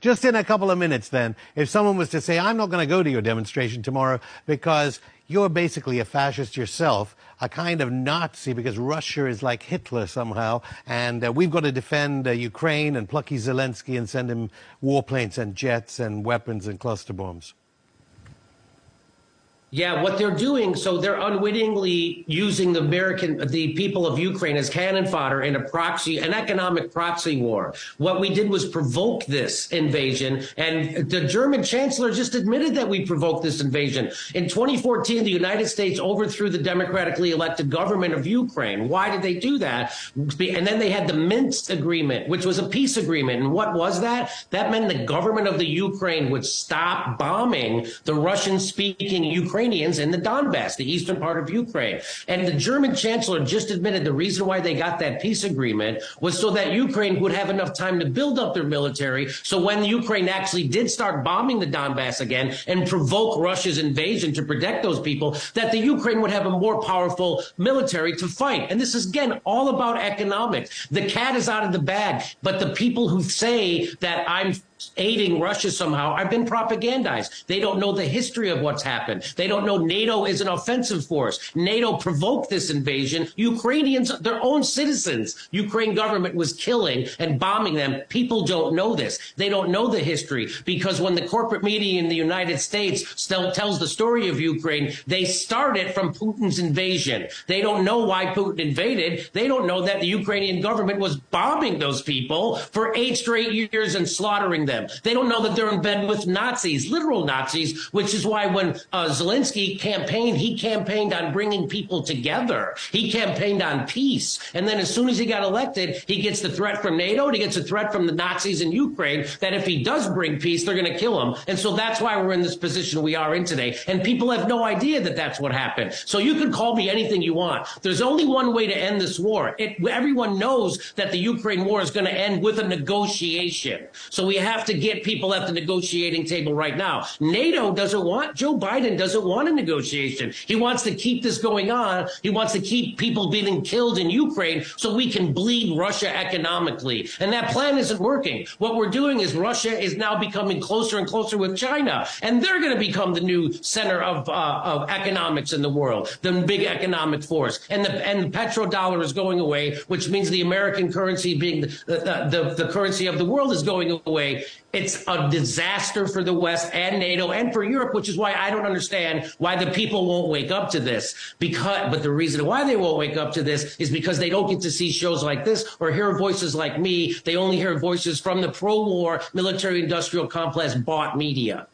Just in a couple of minutes then, if someone was to say, I'm not going to go to your demonstration tomorrow because you're basically a fascist yourself, a kind of Nazi because Russia is like Hitler somehow, and we've got to defend Ukraine and plucky Zelensky and send him warplanes and jets and weapons and cluster bombs. Yeah, what they're doing, so they're unwittingly using the people of Ukraine as cannon fodder in an economic proxy war. What we did was provoke this invasion, and the German chancellor just admitted that we provoked this invasion. In 2014, the United States overthrew the democratically elected government of Ukraine. Why did they do that? And then they had the Minsk agreement, which was a peace agreement. And what was that? That meant the government of the Ukraine would stop bombing the Russian-speaking Ukrainians in the Donbass, the eastern part of Ukraine. And the German chancellor just admitted the reason why they got that peace agreement was so that Ukraine would have enough time to build up their military. So when Ukraine actually did start bombing the Donbass again and provoke Russia's invasion to protect those people, that the Ukraine would have a more powerful military to fight. And this is, again, all about economics. The cat is out of the bag, but the people who say that I'm aiding Russia somehow have been propagandized. They don't know the history of what's happened. They don't know NATO is an offensive force. NATO provoked this invasion. Ukrainians, their own citizens, Ukraine government was killing and bombing them. People don't know this. They don't know the history because when the corporate media in the United States still tells the story of Ukraine, they start it from Putin's invasion. They don't know why Putin invaded. They don't know that the Ukrainian government was bombing those people for 8 straight years and slaughtering them. They don't know that they're in bed with Nazis, literal Nazis, which is why when Zelensky campaigned, he campaigned on bringing people together. He campaigned on peace. And then as soon as he got elected, he gets the threat from NATO and he gets a threat from the Nazis in Ukraine that if he does bring peace, they're going to kill him. And so that's why we're in this position we are in today. And people have no idea that that's what happened. So you can call me anything you want. There's only one way to end this war. Everyone knows that the Ukraine war is going to end with a negotiation. So we have to get people at the negotiating table right now. NATO doesn't want, Joe Biden doesn't want a negotiation. He wants to keep this going on. He wants to keep people being killed in Ukraine so we can bleed Russia economically. And that plan isn't working. What we're doing is Russia is now becoming closer and closer with China. And they're going to become the new center of economics in the world, the big economic force. And the petrodollar is going away, which means the American currency being the currency of the world is going away. It's a disaster for the West and NATO and for Europe, which is why I don't understand why the people won't wake up to this. But the reason why they won't wake up to this is because they don't get to see shows like this or hear voices like me. They only hear voices from the pro-war military-industrial complex bought media.